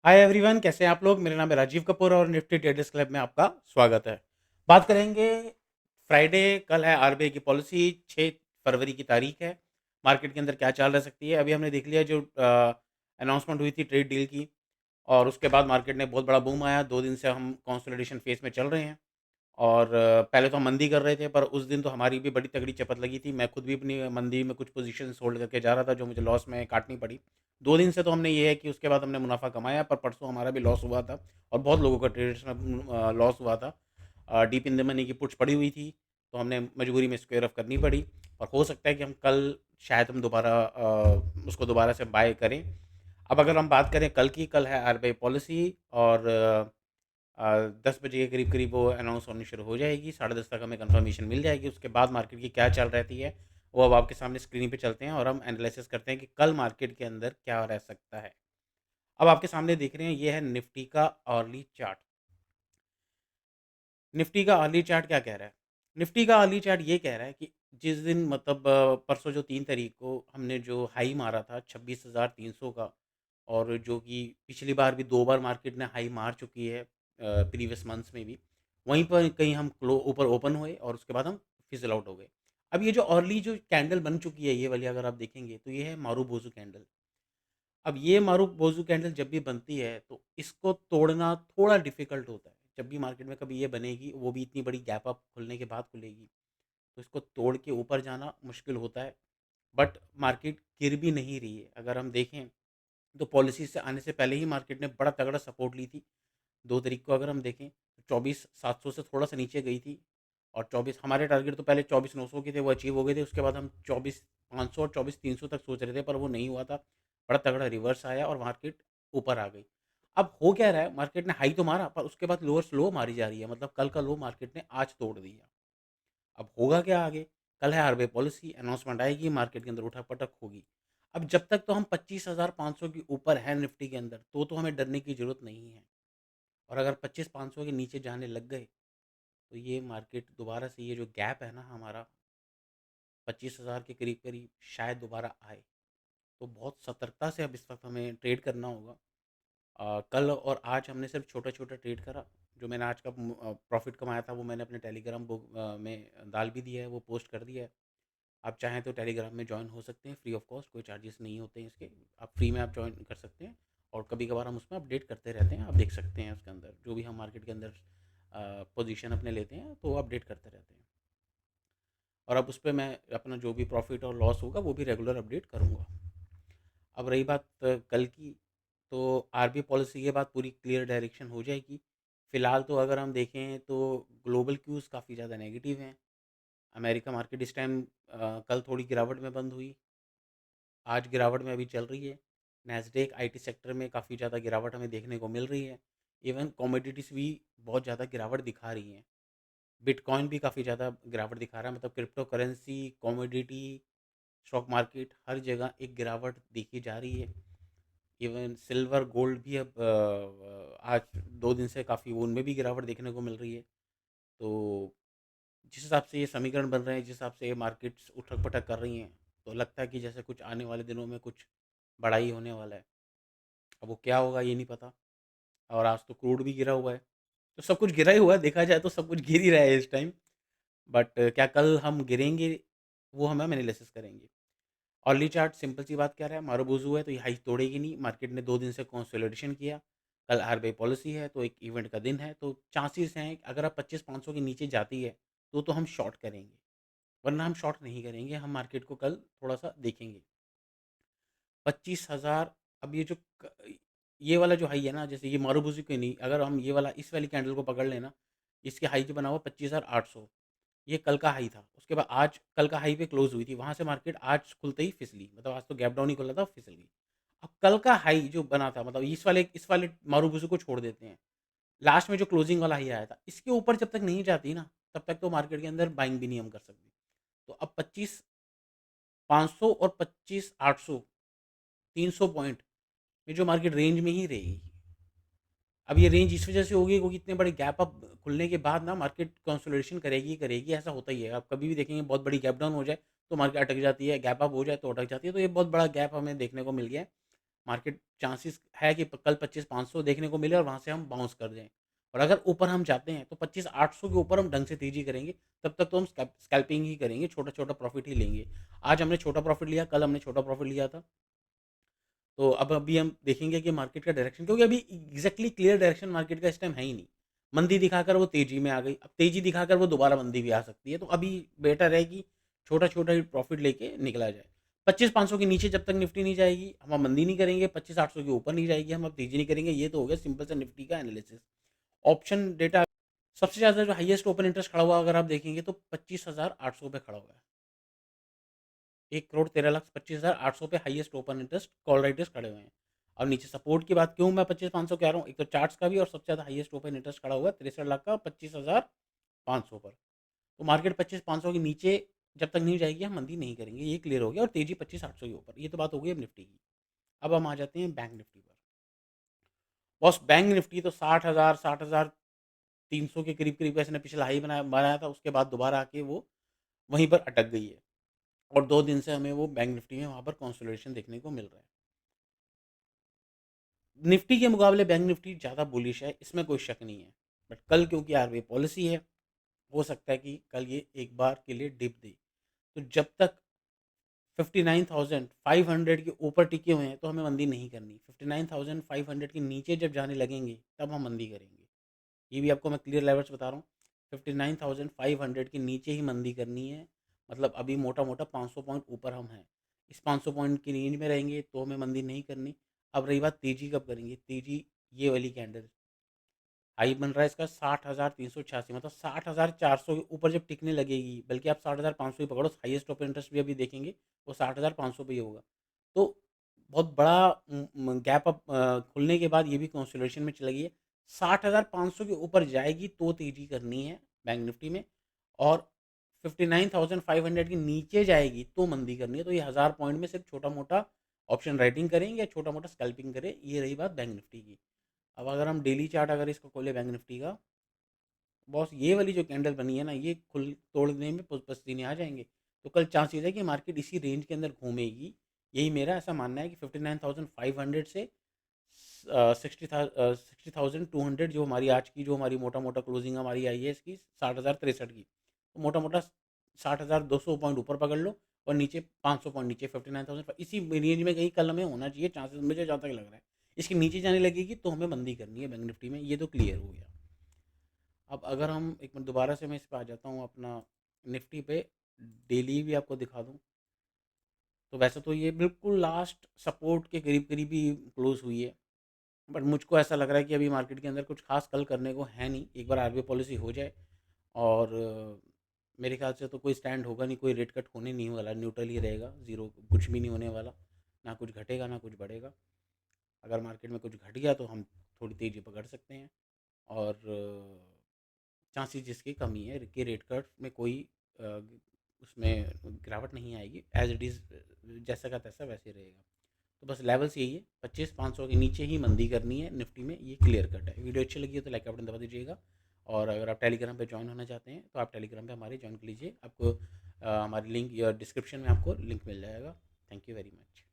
Hi everyone, कैसे हैं आप लोग। मेरा नाम है राजीव कपूर और निफ्टी ट्रेडर्स क्लब में आपका स्वागत है। बात करेंगे फ्राइडे। कल है आरबीआई की पॉलिसी, 6 फरवरी की तारीख है। मार्केट के अंदर क्या चाल रह सकती है, अभी हमने देख लिया जो अनाउंसमेंट हुई थी ट्रेड डील की। और उसके बाद मार्केट में बहुत बड़ा बूम आया। 2 दिन से हम कंसोलिडेशन फेज में चल रहे हैं। और पहले तो हम मंदी कर रहे थे, पर उस दिन तो हमारी भी बड़ी तगड़ी चपत लगी थी। मैं खुद भी अपनी मंदी में कुछ पोजीशंस होल्ड करके जा रहा था, जो मुझे लॉस में काटनी पड़ी। 2 दिन से तो हमने ये है कि उसके बाद हमने मुनाफ़ा कमाया, पर परसों हमारा भी लॉस हुआ था और बहुत लोगों का ट्रेडर्स में लॉस हुआ था। डीप इन द मनी की पुट्स पड़ी हुई थी, तो हमने मजबूरी में स्क्वेयर ऑफ करनी पड़ी। और हो सकता है कि हम कल शायद हम दोबारा उसको दोबारा से बाय करें। अब अगर हम बात करें कल की, कल है आरबीआई पॉलिसी। और 10 बजे के करीब करीब वो अनाउंस होनी शुरू हो जाएगी। 10:30 तक हमें कंफर्मेशन मिल जाएगी। उसके बाद मार्केट की क्या चल रहती है, वो अब आपके सामने स्क्रीन पे चलते हैं और हम एनालिसिस करते हैं कि कल मार्केट के अंदर क्या रह सकता है। अब आपके सामने देख रहे हैं, ये है निफ्टी का अर्ली चार्ट। निफ्टी का अर्ली चार्ट क्या कह रहा है? निफ्टी का अर्ली चार्ट ये कह रहा है कि जिस दिन मतलब परसों जो 3 तारीख को हमने जो हाई मारा था 26,300 का, और जो कि पिछली बार भी 2 बार मार्केट ने हाई मार चुकी है प्रीवियस मंथ्स में भी, वहीं पर कहीं हम क्लो ऊपर ओपन हुए और उसके बाद हम फिजल आउट हो गए। अब ये जो अर्ली जो कैंडल बन चुकी है, ये वाली अगर आप देखेंगे तो ये है मारूबोजू कैंडल। अब ये मारूबोजू कैंडल जब भी बनती है तो इसको तोड़ना थोड़ा डिफिकल्ट होता है। जब भी मार्केट में कभी ये बनेगी, वो भी इतनी बड़ी गैप अप खुलने के बाद खुलेगी, तो इसको तोड़ के ऊपर जाना मुश्किल होता है। बट मार्केट गिर भी नहीं रही है। अगर हम देखें तो पॉलिसी से आने से पहले ही मार्केट ने बड़ा तगड़ा सपोर्ट ली थी। 2 तारीख को अगर हम देखें तो 24,700 से थोड़ा सा नीचे गई थी। और 24 हमारे टारगेट तो पहले 24,900 के थे, वो अचीव हो गए थे। उसके बाद हम 24,500 और 24,300 तक सोच रहे थे, पर वो नहीं हुआ था। बड़ा तगड़ा रिवर्स आया और मार्केट ऊपर आ गई। अब हो क्या रहा है, मार्केट ने हाई तो मारा, पर उसके बाद लोअर स्लो मारी जा रही है। मतलब कल का लो मार्केट ने आज तोड़ दिया। अब होगा क्या आगे? कल है आरबीआई पॉलिसी, अनाउंसमेंट आएगी, मार्केट के अंदर उठक-पटक होगी। अब जब तक तो हम 25,500 के ऊपर हैं निफ्टी के अंदर, तो हमें डरने की ज़रूरत नहीं है। और अगर 25,500 के नीचे जाने लग गए, तो ये मार्केट दोबारा से ये जो गैप है ना हमारा 25,000 के करीब-करीब, शायद दोबारा आए। तो बहुत सतर्कता से अब इस वक़्त हमें ट्रेड करना होगा। कल और आज हमने सिर्फ छोटा-छोटा ट्रेड करा। जो मैंने आज का प्रॉफ़िट कमाया था, वो मैंने अपने टेलीग्राम में डाल भी दिया है, वो पोस्ट कर दिया है। आप चाहें तो टेलीग्राम में जॉइन हो सकते हैं फ्री ऑफ कॉस्ट, कोई चार्जेस नहीं होते हैं इसके। आप फ्री में आप जॉइन कर सकते हैं। और कभी-कभार हम उसमें अपडेट करते रहते हैं, आप देख सकते हैं उसके अंदर जो भी हम मार्केट के अंदर पोजीशन अपने लेते हैं, तो वो अपडेट करते रहते हैं। और अब उस पे मैं अपना जो भी प्रॉफ़िट और लॉस होगा, वो भी रेगुलर अपडेट करूँगा। अब रही बात कल की, तो आरबीआई पॉलिसी के बाद पूरी क्लियर डायरेक्शन हो जाएगी। फ़िलहाल तो अगर हम देखें तो ग्लोबल क्यूज़ काफ़ी ज़्यादा नेगेटिव हैं। अमेरिका मार्केट इस टाइम कल थोड़ी गिरावट में बंद हुई, आज गिरावट में अभी चल रही है। नैस्डैक आईटी सेक्टर में काफ़ी ज़्यादा गिरावट हमें देखने को मिल रही है। इवन कमोडिटीज़ भी बहुत ज़्यादा गिरावट दिखा रही हैं। बिटकॉइन भी काफ़ी ज़्यादा गिरावट दिखा रहा है। मतलब crypto currency, commodity, stock market, हर जगह एक गिरावट देखी जा रही है। इवन सिल्वर, गोल्ड भी अब आज 2 दिन से काफ़ी उनमें भी गिरावट देखने को मिल रही है। तो जिस हिसाब से ये समीकरण बन रहे हैं, जिस हिसाब से ये मार्केट्स उठक-पटक कर रही हैं, तो लगता है कि जैसे कुछ आने वाले दिनों में कुछ बड़ा ही होने वाला है। अब वो क्या होगा ये नहीं पता। और आज तो क्रूड भी गिरा हुआ है। तो सब कुछ गिरा ही हुआ है, देखा जाए तो सब कुछ गिर ही रहा है इस टाइम। बट क्या कल हम गिरेंगे, वो हम एनालिसिस करेंगे। अर्ली चार्ट सिंपल सी बात कह रहा है, मारूबुजू है तो ये हाई तोड़ेगी नहीं। मार्केट ने 2 दिन से कंसोलिडेशन किया। कल आरबीआई पॉलिसी है, तो एक इवेंट का दिन है, तो चांसेस हैं कि अगर आप 25,500 के नीचे जाती है, तो हम शॉर्ट करेंगे, वरना हम शॉर्ट नहीं करेंगे। हम मार्केट को कल थोड़ा-सा देखेंगे। 25,000, अब ये जो ये वाला जो हाई है ना, जैसे ये मारूबुजू के नहीं, अगर हम ये वाला इस वाली कैंडल को पकड़ लेना, इसके हाई जो बना हुआ 25,800, ये कल का हाई था। उसके बाद आज कल का हाई पे क्लोज़ हुई थी, वहाँ से मार्केट आज खुलते ही फिसली। मतलब आज तो गैप डाउन ही खुला था, फिसल गई। अब कल का हाई जो बना था, मतलब इस वाले मारूबुजू को छोड़ देते हैं। लास्ट में जो क्लोजिंग वाला हाई आया था, इसके ऊपर जब तक नहीं जाती ना, तब तक तो मार्केट के अंदर बाइंग भी नहीं हम कर सकते। तो अब 25,500 और 25,800, 300 पॉइंट में जो मार्केट रेंज में ही रहेगी। अब ये रेंज इस वजह से होगी क्योंकि इतने बड़े गैप अप खुलने के बाद ना मार्केट कंसोलिडेशन करेगी ही करेगी, ऐसा होता ही है। आप कभी भी देखेंगे बहुत बड़ी गैप डाउन हो जाए तो मार्केट अटक जाती है, गैप अप हो जाए तो अटक जाती है। तो ये बहुत बड़ा गैप हमें देखने को मिल गया है। मार्केट चांसेस है कि कल 25,500 देखने को मिले और वहाँ से हम बाउंस कर जाएँ। और अगर ऊपर हम जाते हैं तो 25,800 के ऊपर हम ढंग से तेज़ी करेंगे, तब तक तो हम स्कैल्पिंग ही करेंगे, छोटा-छोटा प्रॉफ़िट ही लेंगे। आज हमने छोटा प्रॉफ़िट लिया, कल हमने छोटा प्रॉफ़िट लिया था। तो अब अभी हम देखेंगे कि मार्केट का डायरेक्शन, क्योंकि अभी एग्ज़ैक्टली क्लियर डायरेक्शन मार्केट का इस टाइम है ही नहीं। मंदी दिखाकर वो तेज़ी में आ गई, अब तेज़ी दिखाकर वो दोबारा मंदी भी आ सकती है। तो अभी बेटर है कि छोटा-छोटा ही प्रॉफ़िट लेके निकला जाए। 25,500 के नीचे जब तक निफ्टी नहीं जाएगी, हम अब मंदी नहीं करेंगे, 25,800 के ऊपर नहीं जाएगी, हम अब तेज़ी नहीं करेंगे। ये तो हो गया सिंपल सा निफ्टी का एनालिसिस। ऑप्शन डेटा सबसे ज़्यादा जो हाईएस्ट ओपन इंटरेस्ट खड़ा हुआ अगर आप देखेंगे तो 25,800 पे खड़ा हुआ है। 1,13,25,800 पे highest open interest call writers खड़े हुए हैं। अब नीचे सपोर्ट की बात क्यों मैं 25,500 कह रहा हूँ, एक तो चार्ट्स का भी और सबसे ज़्यादा हाईएस्ट ओपन इंटरेस्ट खड़ा हुआ है 63 लाख का 25,500 पर। तो मार्केट 25,500 के नीचे जब तक नहीं जाएगी हम मंदी नहीं करेंगे, ये क्लियर हो गया, और तेजी 25,800 के ऊपर। ये तो बात हो गई अब निफ्टी की। अब हम आ जाते हैं बैंक निफ्टी पर। बॉस बैंक निफ्टी तो 60,000 60,300 के करीब करीब इसने पिछला हाई बनाया बनाया था, उसके बाद दोबारा आके वो वहीं पर अटक गई है। और 2 दिन से हमें वो बैंक निफ्टी में वहाँ पर कंसोलिडेशन देखने को मिल रहा है। निफ्टी के मुकाबले बैंक निफ्टी ज़्यादा बुलिश है, इसमें कोई शक नहीं है। बट कल क्योंकि आरबीआई पॉलिसी है, हो सकता है कि कल ये एक बार के लिए डिप दे। तो जब तक 59,500 के ऊपर टिके हुए हैं, तो हमें मंदी नहीं करनी। 59,500 के नीचे जब जाने लगेंगे, तब हम मंदी करेंगे। ये भी आपको मैं क्लियर लेवल्स बता रहा हूँ। 59,500 के नीचे ही मंदी करनी है। मतलब अभी मोटा-मोटा 500 पॉइंट ऊपर हम हैं। इस 500 पॉइंट की रेंज में रहेंगे तो हमें मंदी नहीं करनी। अब रही बात तेज़ी कब करेंगे? तेज़ी ये वाली कैंडल हाई बन रहा है इसका 60,386, मतलब 60,400 के ऊपर जब टिकने लगेगी, बल्कि आप 60,500 ही पकड़ो, हाईएस्ट ओपन इंटरेस्ट भी अभी देखेंगे वो 60,500 पे ही होगा। तो बहुत बड़ा गैप अप खुलने के बाद ये भी कंसोलिडेशन में चली गई है। 60,500 के ऊपर जाएगी तो तेज़ी करनी है बैंक निफ्टी में, और 59,500 के नीचे जाएगी तो मंदी करनी है। तो ये 1000 पॉइंट में सिर्फ छोटा-मोटा ऑप्शन राइटिंग करें या छोटा-मोटा स्कैल्पिंग करें, ये रही बात बैंक निफ्टी की। अब अगर हम डेली चार्ट अगर इसको खोले बैंक निफ्टी का, बॉस ये वाली जो कैंडल बनी है ना, ये खुल तोड़ने में पसीने आ जाएंगे। तो कल चांसेस है कि मार्केट इसी रेंज के अंदर घूमेगी। यही मेरा ऐसा मानना है कि 59,500 से 60,200 जो हमारी आज की जो हमारी मोटा मोटा क्लोजिंग हमारी आई है इसकी 60,063 की, तो मोटा मोटा 60,200 पॉइंट ऊपर पकड़ लो, और नीचे 500 पॉइंट नीचे 59,000 इसी रेंज में कहीं कल हमें होना चाहिए, चांसेस मुझे जहाँ तक लग रहा है। इसके नीचे जाने लगेगी तो हमें बंदी करनी है बैंक निफ्टी में, ये तो क्लियर हो गया। अब अगर हम एक मिनट दोबारा से मैं इस पर आ जाता हूँ अपना निफ्टी पे, डेली भी आपको दिखा दूँ, तो वैसे तो ये बिल्कुल लास्ट सपोर्ट के करीब करीब ही क्लोज हुई है। बट मुझको ऐसा लग रहा है कि अभी मार्केट के अंदर कुछ खास कल करने को है नहीं, एक बार आरबीआई पॉलिसी हो जाए, और मेरे ख्याल से तो कोई स्टैंड होगा नहीं, कोई रेट कट होने नहीं वाला, न्यूट्रल ही रहेगा, ज़ीरो कुछ भी नहीं होने वाला, ना कुछ घटेगा ना कुछ बढ़ेगा। अगर मार्केट में कुछ घट गया तो हम थोड़ी तेज़ी पकड़ सकते हैं, और चांसेस जिसकी कमी है कि रेट कट में कोई अ, उसमें गिरावट नहीं आएगी, एज इट इज़ जैसा का तैसा वैसे रहेगा। तो बस लेवल्स यही है, 25,500 के नीचे ही मंदी करनी है निफ्टी में, ये क्लियर कट है। वीडियो अच्छी लगी हो तो लाइक का बटन दबा दीजिएगा, और अगर आप टेलीग्राम पे ज्वाइन होना चाहते हैं तो आप टेलीग्राम पे हमारे ज्वाइन कर लीजिए, आपको हमारी लिंक या डिस्क्रिप्शन में आपको लिंक मिल जाएगा। Thank you very much.